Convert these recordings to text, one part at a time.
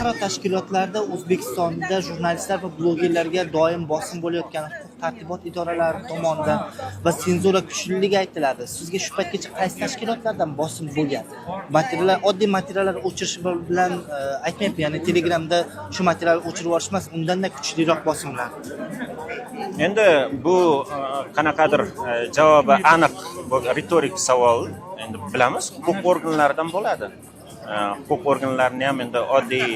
xalqaro tashkilotlarda O'zbekistonda jurnalistlar va blogerlarga doim bosim bo'layotgani huquq-tartibot idoralari tomonidan va senzura kuchliligi aytiladi. Sizga shu paytgacha qaysi tashkilotlardan bosim bo'lgan? Materiallar, oddiy materiallar o'chirish bilan aytmayapti, ya'ni Telegramda shu materialni o'chirib yuborish emas, undan-da kuchliroq bosimlar. Endi bu qanaqadir javobi aniq ritorik savol. Endi bilamiz, huquq organlaridan bo'ladi. Huquq organlarini ham endi oddiy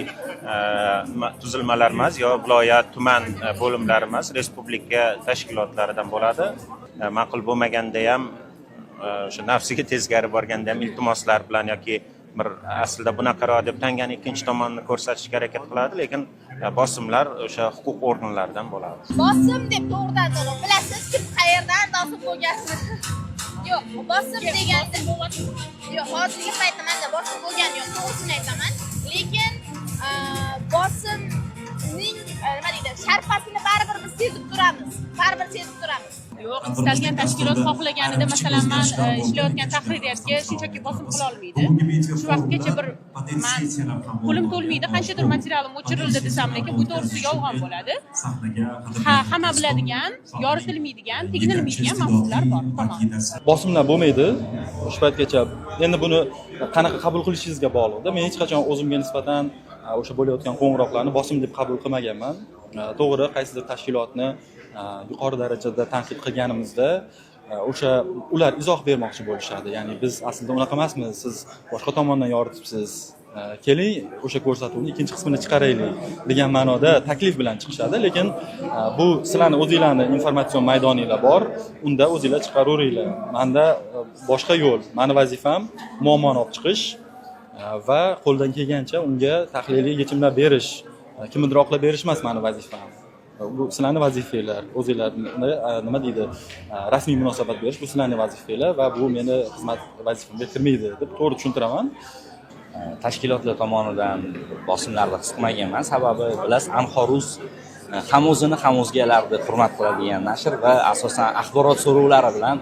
tuzilmalar emas, yo viloyat, tuman bo'limlari emas, respublika tashkilotlaridan bo'ladi. Ma'qul bo'lmaganda ham o'sha nafsiga tezgari borganda ham iltimoslar bilan yoki bir aslida bunaqaroq deb tangani ikkinchi tomonni ko'rsatishga harakat qiladi, lekin bosimlar o'sha huquq organlaridan bo'ladi. Bosim deb to'g'ridan to'g'ri bilasiz, kim qayerdan bosim bo'lganini. Yo'q, bosim deganda yo'q, hozirgi paytda menda bosim bo'lgani yo'q, to'g'risini aytaman. Lekin bosimning nima deydi, sharpasini baribir biz sezib turamiz. Baribir sezib turamiz. Yo'q, istalgan tashkilot xohlaganida, masalan, men ishlayotgan tahririyatga shunchaki bosim qila olmaydi. Shu vaqtgacha bir men qo'lim to'lmaydi, qanchadir materialim o'chirildi desam, lekin bu to'g'risi yolg'on bo'ladi. Hamma biladigan, yoritilmaydigan, teginilmaydigan mavzular bor, tamom. Bosimlar bo'lmaydi shu paytgacha. Endi buni qanaqa qabul qilishingizga bog'liq-da. Men hech qachon o'zimga nisbatan o'sha bo'layotgan qo'ng'iroqlarni bosim deb qabul qilmaganman. To'g'ri, qaysidir tashkilotni yuqori darajada tanqid qilganimizda o'sha ular izoh bermoqchi bo'lishadi. Ya'ni biz aslida unaqa emasmiz, siz boshqa tomondan yoritibsiz. Keling, o'sha ko'rsatuvning ikkinchi qismini chiqaraylik degan ma'noda taklif bilan chiqishadi, lekin bu sizlarning o'zingizlarning informatsion maydoninglar bor, unda o'zingizlar chiqaraveringlar. Menda boshqa yo'l, meni vazifam muammoni olib chiqish va qo'ldan kelgancha unga tahliliy yechimlar berish, kimnidir oqlab berish emas meni vazifam. Bu sizlarning vazifanglar, o'zingizlarni nima deydi, rasmiy munosabat berish bu sizlarning vazifanglar va bu meni xizmat vazifamga kirmaydi deb to'g'ri tushuntiraman. Tashkilotlar tomonidan bosimlarni his qilmaganman. Sababi bilasiz, Anxoruz ham o'zini ham o'zgalarni hurmat qiladigan nashr va asosan axborot so'rovlari bilan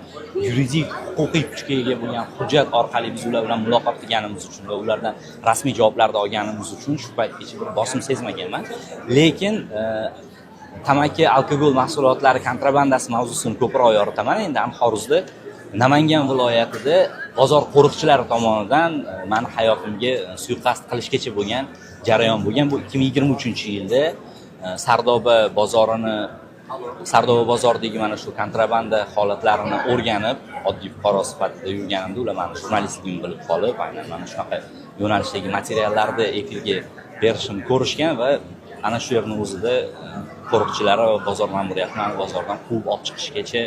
yuridik huquqiy kuchga ega bo'lgan hujjat orqali biz ular bilan muloqot qilganimiz uchun va ulardan rasmiy javoblarni olganimiz uchun shu paytgacha bir bosim sezmaganman. Lekin tamaki alkogol mahsulotlari kontrabandasi mavzusini ko'proq yoritaman. Endi Anxoruzda Namangan viloyatida bozor qo'riqchilari tomonidan meni hayotimga suiqasd qilishgacha bo'lgan jarayon bo'lgan. Bu 2023-yilda Sardoba bozoridagi mana shu kontrabanda holatlarini o'rganib, oddiy fuqaro sifatida yurganimda ular meni jurnalistligimni bilib qolib, aynan mana shunaqa yo'nalishdagi materiallarni efirga berishimni ko'rishgan va ana shu yerning o'zida qo'riqchilari va bozor ma'muriyati meni bozordan quvib olib chiqishgacha,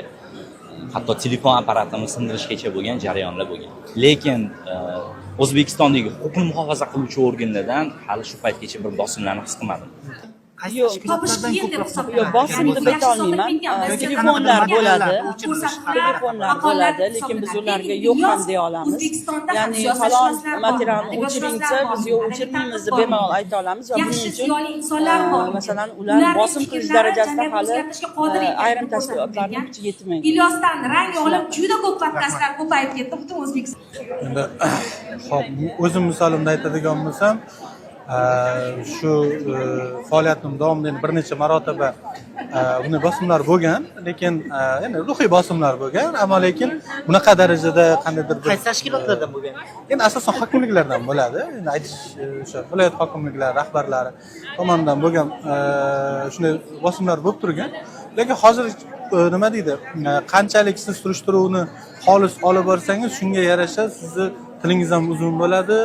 hatto telefon apparatini sindirishgacha bo'lgan jarayonlar bo'lgan. Lekin O'zbekistondagi huquqni muhofaza qiluvchi organlardan hali shu paytgacha bir bosimlarni his qilmadim. Yo'q, bosim deb aytolmayman. Telefonlar bo'ladi, lekin biz ularga yo'q ham deya olamiz. Ya'ni falon materialni o'chiringsa, biz yo'q o'chirmaymiz deb bemalol ayta olamiz va buning uchun masalan ular bosim qilish darajasida hali ayrim tashkilotlarning kuchi yetmaydi. Ilyosdan rang olib juda ko'p podkastlar ko'payib ketdi butun O'zbekiston. Endi o'zim misolimda aytadigan bo'lsam, shu faoliyatim davomida bir necha marotaba bunday bosimlar bo'lgan, lekin endi ruhiy bosimlar bo'lgan, ammo lekin bunaqa darajada qandaydir qaysi tashkilotlardan bo'lgan? Endi asosan hokimliklardan bo'ladi. Endi aytish o'sha viloyat hokimliklari rahbarlari tomonidan bo'lgan shunday bosimlar bo'lib turgan. Lekin hozir nima deydi, qanchalik siz surishtiruvni xolis olib borsangiz, shunga yarasha sizni tilingiz ham uzun bo'ladi.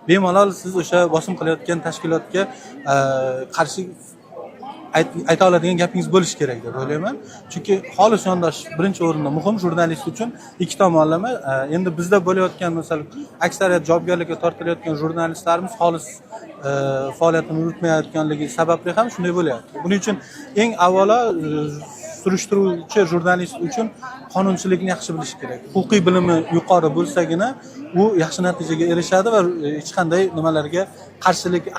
Bemalol siz o'sha bosim qilayotgan tashkilotga qarshi ayta oladigan gapingiz bo'lishi kerak deb o'ylayman. Chunki xolis yondosh birinchi o'rinda muhim jurnalist uchun ikki tomonlama. Endi bizda bo'layotgan masalan aksariyat javobgarlikka tortilayotgan jurnalistlarimiz xolis faoliyatini yuritmayotganligi sababli ham shunday bo'lyapti. Buning uchun eng avvalo surishtiruvchi jurnalist uchun qonunchilikni yaxshi bilish kerak. Huquqiy bilimi yuqori bo'lsagina u yaxshi natijaga erishadi va hech qanday nimalarga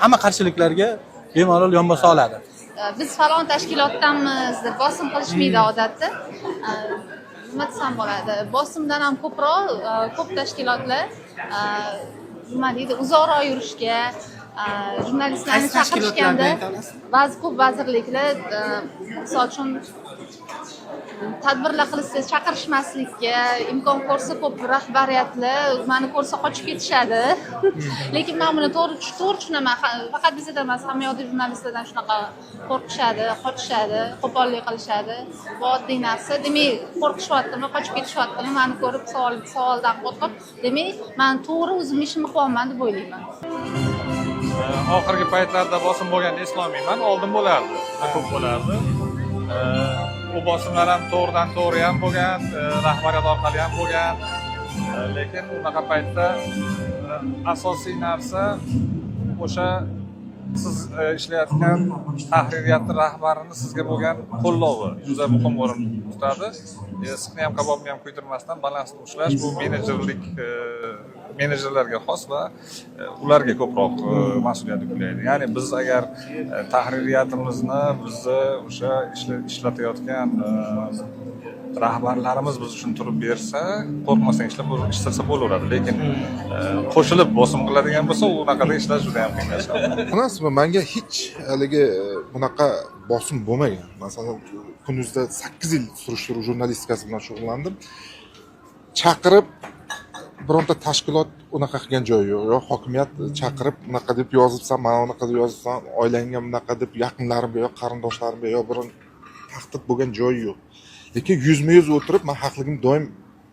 hamma qarshiliklarga bemalol yonbosa oladi. Biz falon tashkilotdanmiz deb bosim qilishmaydi odatda. Nima desam bo'ladi? Bosimdan ham ko'proq ko'p tashkilotlar nima deydi, uzoqroq yurishga, jurnalistlarni Qaysi tashkilotlarni chaqirishganda ayta olasiz? ba'zi ko'p vazirliklar misol uchun tadbirlar qilsangiz chaqirishmaslikka imkon ko'rsa ko'p rahbariyatlar mani ko'rsa qochib ketishadi. Lekin men buni to'g'ri tushunaman. Faqat bizda emas, hamma jurnalistlardan shunaqa qo'rqishadi, qochishadi, qo'pollik qilishadi. Bu oddiy narsa. Demak, qo'rqishyaptimi, qochib ketishyaptimi, mani ko'rib savoldan qo'rqib, demak, men to'g'ri o'zim ishimni qilyapman deb o'ylayman. Oxirgi paytlarda bosim bo'lganini eslolmayman. Oldin bo'lardi, ko'p bo'lardi. Bu bosimlar ham to'g'ridan to'g'ri ham bo'lgan, rahbariyat orqali ham bo'lgan. Lekin unaqa paytda asosiy narsa o'sha siz ishlayotgan tahririyat rahbarini sizga bo'lgan qo'llovi juda muhim o'rin tutadi. Siqni ham kabobni ham kuydirmasdan balansni ushlash bu menejerlarga xos va ularga ko'proq mas'uliyat yuklaydi. Ya'ni biz agar tahririyatimizni bizni o'sha ishlatayotgan rahbarlarimiz biz uchun turib bersa, qo'rqmasdan ishlasa bo'laveradi. Lekin qo'shilib bosim qiladigan bo'lsa, unaqada ishlash juda ham qiyinlashadi. Bilasizmi, menga hech haligi bunaqa bosim bo'lmagan. Masalan, kunuzda 8 yil surishtiruv jurnalistikasi bilan shug'ullandim. Chaqirib bironta tashkilot unaqa qilgan joyi yo'q. Yo hokimiyat chaqirib unaqa deb yozibsan, mana unaqa deb yozibsan, oilangga bunaqa deb yaqinlarimga yo qarindoshlarimga yo biron tahdid bo'lgan joyi yo'q. Lekin yuzma-yuz o'tirib men haqligimni doim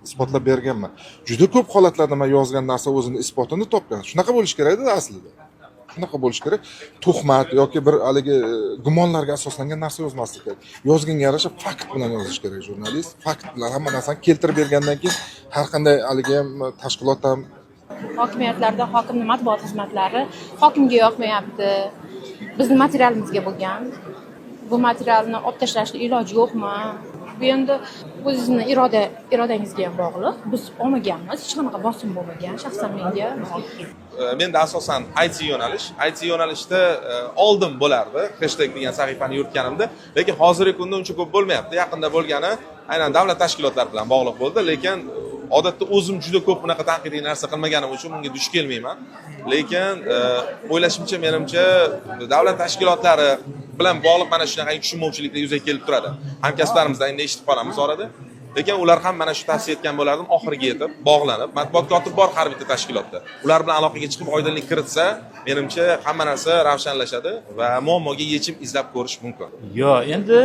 isbotlab berganman. Juda ko'p holatlarda men yozgan narsa o'zini isbotini topgan. Shunaqa bo'lish kerak-da aslida. Shunaqa bo'lish kerak. Tuhmat yoki bir haligi gumonlarga asoslangan narsa yozmaslik kerak. Yozganga yarasha fakt bilan yozish kerak jurnalist. Fakt bilan hamma narsani keltirib bergandan keyin har qanday haligi ham tashkilot ham Hokimiyatlarda hokimning matbuot xizmatlari hokimga yoqmayapti. Bizning materialimizga bo'lgan. Bu materialni olib tashlashning iloji yo'qmi? Bu endi o'zingizni irodangizga ham bog'liq. Biz olmaganmiz, hech qanaqa bosim bo'lmagan shaxsan menga. Menda asosan IT yo'nalishda oldin bo'lardi. Hashtag degan sahifani yuritganimda, lekin hozirgi kunda uncha ko'p bo'lmayapti. Yaqinda bo'lgani aynan davlat tashkilotlari bilan bog'liq bo'ldi, lekin odatda o'zim juda ko'p bunaqa tanqidiy narsa qilmaganim uchun bunga duch kelmayman. Lekin o'ylashimcha, menimcha davlat tashkilotlari bilan bog'liq mana shunaqangi tushunmovchiliklar yuzaga kelib turadi. Hamkasblarimizdan endi eshitib qolamiz orada. Lekin ular ham mana shu tavsiya etgan bo'lardim, oxiriga yetib, bog'lanib, matbuot kotibi bor har bitta tashkilotda. Ular bilan aloqaga chiqib oydinlik kiritsa, menimcha hamma narsa ravshanlashadi va muammoga yechim izlab ko'rish mumkin. Yo'q, endi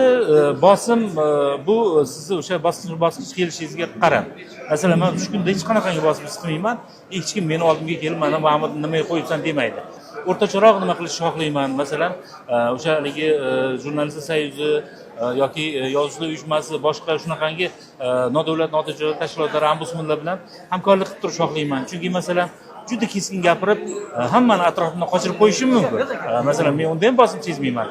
bosim bu sizni o'sha bosqich kelishingizga qarab. Masalan, men 3 kunda hech qanaqangi bosim qilmayman. Hech kim meni oldimga kelib, "Mana Mahmud nimaga qo'yibsan" demaydi. O'rtacharoq nima qilishni xohlayman. Masalan, o'sha haligi jurnalistlar soyuzi yoki yozuvchilar uyushmasi, boshqa shunaqangi nodavlat notijorat tashkilotlar, ombudsmanlar bilan hamkorlik qilib turishni xohlayman. Chunki masalan, juda keskin gapirib, hammani atrofimdan qochirib qo'yishim mumkin. Masalan, men undan bosim sezmayman.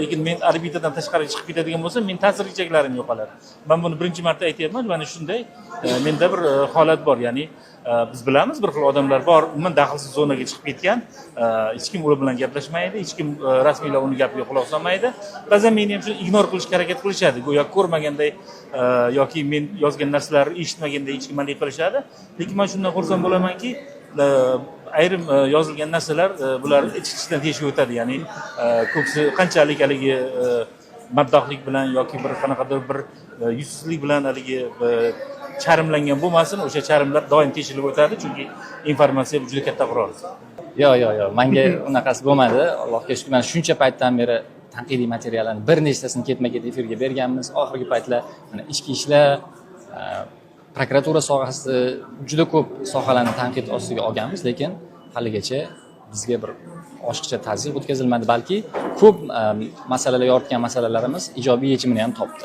Lekin men orbitadan tashqariga chiqib ketadigan bo'lsam, men ta'sir cheklarim yo'qoladi. Men buni birinchi marta aytyapman, mana shunday menda bir holat bor. Ya'ni biz bilamiz, bir xil odamlar bor, umuman daxlsiz zonaga chiqib ketgan, hech kim ular bilan gaplashmaydi, hech kim rasmiylar uni gapiga quloq solmaydi. Ba'zan meni ham shuni ignor qilishga harakat qilishadi, go'yo ko'rmaganday yoki men yozgan narsalarni eshitmaganday hech kimalik qilishadi. Lekin men shundan xursand bo'lamanki, ayrim yozilgan narsalar bular ichkichdan teshib o'tadi. Ya'ni ko'psi qanchalik haligi mabdahlik bilan yoki bir qanaqadir bir yuzsizlik bilan haligi charimlangan bo'lmasin, o'sha charimlar doim teshilib o'tadi, chunki informatsiya juda katta qurol. Yo'q, menga unaqasi bo'lmadi. Allohga shukr, men shuncha paytdan beri tanqidiy materiallarni bir nechtasini ketma-ket efirga berganmiz. Oxirgi paytlar mana ichki ishlar, prokuratura sohasida juda ko'p sohalarni tanqid ostiga olganmiz, lekin haligacha bizga bir oshiqcha ta'sir o'tkazilmadi, balki ko'p masalalar yoritgan masalalarimiz ijobiy yechimini ham topdi.